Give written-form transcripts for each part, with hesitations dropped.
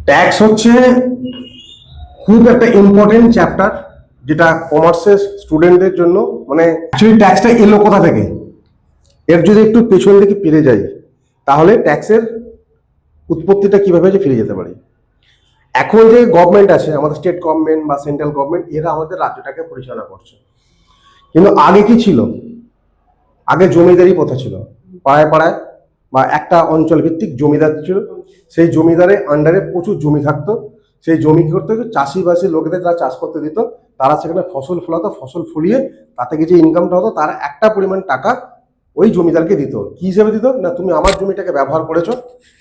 Tax হচ্ছে খুব একটা ইম্পর্টেন্ট চ্যাপ্টার, যেটা কমার্সের স্টুডেন্টদের জন্য। মানে অ্যাকচুয়ালি ট্যাক্সটা এলো কোথা থেকে, এর যদি একটু পেছন দিকে ফিরে যাই তাহলে ট্যাক্সের উৎপত্তিটা কিভাবে যে ফিরে যেতে পারি। এখন যে গভর্নমেন্ট আছে, আমাদের স্টেট গভর্নমেন্ট বা সেন্ট্রাল গভর্নমেন্ট, এরা আমাদের রাজ্যটাকে পরিচালনা করছে। কিন্তু আগে কি ছিল? আগে জমিদারি প্রথা ছিল, পাড়ায় পাড়ায় বা একটা অঞ্চল ভিত্তিক জমিদার ছিল। সেই জমিদারের আন্ডারে প্রচুর জমি থাকতো। সেই জমি কি করতে হতো, চাষিবাসী লোকেদের যারা চাষ করতে দিত, তারা সেখানে ফসল ফলাতো, ফসল ফলিয়ে তাতে থেকে যে ইনকামটা হতো তার একটা পরিমাণ টাকা ওই জমিদারকে দিত। কি হিসেবে দিত না, তুমি আমার জমিটাকে ব্যবহার করেছো,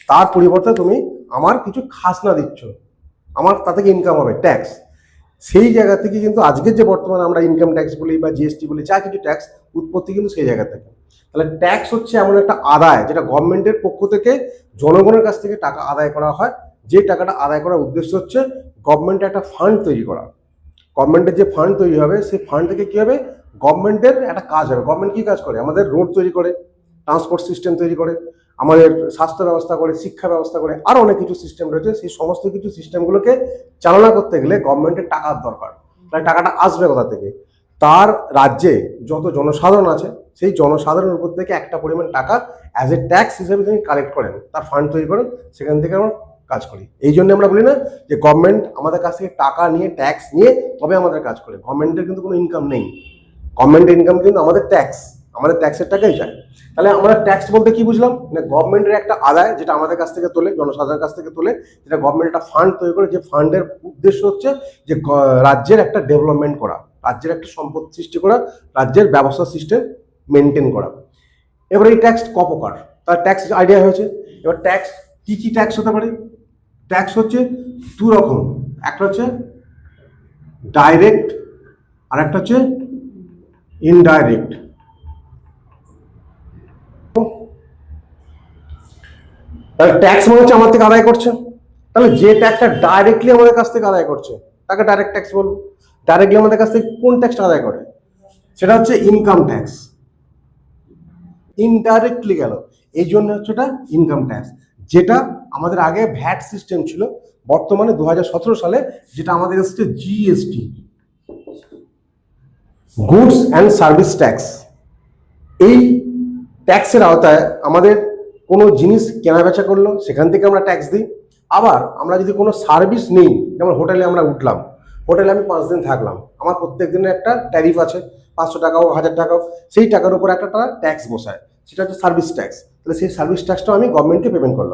তার পরিবর্তে তুমি আমার কিছু খাজনা দিচ্ছ, আমার তা থেকে ইনকাম হবে, ট্যাক্স। সেই জায়গা থেকে কিন্তু আজকের যে বর্তমানে আমরা ইনকাম ট্যাক্স বলি বা জিএসটি বলি, যা কিছু ট্যাক্স উৎপত্তি কিন্তু সেই জায়গা থেকে। তাহলে ট্যাক্স হচ্ছে এমন একটা আদায় যেটা গভর্নমেন্টের পক্ষ থেকে জনগণের কাছ থেকে টাকা আদায় করা হয়। যে টাকাটা আদায় করার উদ্দেশ্য হচ্ছে গভর্নমেন্টের একটা ফান্ড তৈরি করা। গভর্নমেন্টের যে ফান্ড তৈরি হবে, সেই ফান্ড থেকে কি হবে, গভর্নমেন্টের একটা কাজ হবে। গভর্নমেন্ট কি কাজ করে? আমাদের রোড তৈরি করে, ট্রান্সপোর্ট সিস্টেম তৈরি করে, আমাদের স্বাস্থ্য ব্যবস্থা করে, শিক্ষা ব্যবস্থা করে, আরো অনেক কিছু সিস্টেম রয়েছে। সেই সমস্ত কিছু সিস্টেমগুলোকে চালনা করতে গেলে গভর্নমেন্টের টাকার দরকার। তাহলে টাকাটা আসবে কোথা থেকে? তার রাজ্যে যত জনসাধারণ আছে, সেই জনসাধারণের উপর থেকে একটা পরিমাণ টাকা অ্যাজ এ ট্যাক্স হিসেবে তিনি কালেক্ট করেন, তার ফান্ড তৈরি করেন, সেখান থেকে আমরা কাজ করি। এই জন্য আমরা বলি না যে গভর্নমেন্ট আমাদের কাছ থেকে টাকা নিয়ে, ট্যাক্স নিয়ে তবে আমাদের কাজ করে। গভর্নমেন্টের কিন্তু কোনো ইনকাম নেই। গভর্নমেন্টের ইনকাম কিন্তু আমাদের ট্যাক্স, আমাদের ট্যাক্সের টাকাই যায়। তাহলে আমরা ট্যাক্স বলতে কি বুঝলাম না, গভর্নমেন্টের একটা আদায় যেটা আমাদের কাছ থেকে তোলে, জনসাধারণের কাছ থেকে তোলে, যেটা গভর্নমেন্ট একটা ফান্ড তৈরি করে, যে ফান্ডের উদ্দেশ্য হচ্ছে যে রাজ্যের একটা ডেভেলপমেন্ট করা, রাজ্যের একটা সম্পদ সৃষ্টি করা, রাজ্যের ব্যবস্থা সিস্টেম মেনটেন করা। এবার এই ট্যাক্স ক প্রকার, তার ট্যাক্স আইডিয়া হয়েছে। এবার ট্যাক্স কি কি ট্যাক্স হতে পারে? ট্যাক্স হচ্ছে দু রকম, একটা হচ্ছে ডাইরেক্ট আর একটা হচ্ছে ইনডাইরেক্ট। তাহলে ট্যাক্স মনে হচ্ছে আমার থেকে আদায় করছে, তাহলে যে ট্যাক্সটা ডাইরেক্টলি আমাদের কাছ থেকে আদায় করছে তাকে ডাইরেক্ট ট্যাক্স বলবো। ডাইরেক্টলি আমাদের কাছ থেকে কোন ট্যাক্সটা আদায় করে? সেটা হচ্ছে ইনকাম ট্যাক্স। ইনডাইরেক্টলি গেল, এই জন্য হচ্ছে এটা ইনকাম ট্যাক্স। যেটা আমাদের আগে ভ্যাট সিস্টেম ছিল, বর্তমানে 2017 সালে যেটা আমাদের এসেছে GST, goods and service tax. এই ট্যাক্সের আওতায় আমাদের কোনো জিনিস কেনা বেচা করলো, সেখান থেকে আমরা ট্যাক্স দিই। আবার আমরা যদি কোনো সার্ভিস নিই, যেমন হোটেলে আমরা উঠলাম, হোটেলে আমি 5 দিন থাকলাম, আমার প্রত্যেক দিনের একটা ট্যারিফ আছে, 500 টাকা হোক, 1000 টাকা হোক, সেই টাকার উপর একটা ট্যাক্স বসায়, সেটা হচ্ছে সার্ভিস ট্যাক্স। তাহলে সেই সার্ভিস ট্যাক্সটাও আমি গভর্নমেন্টকে পেমেন্ট করলাম।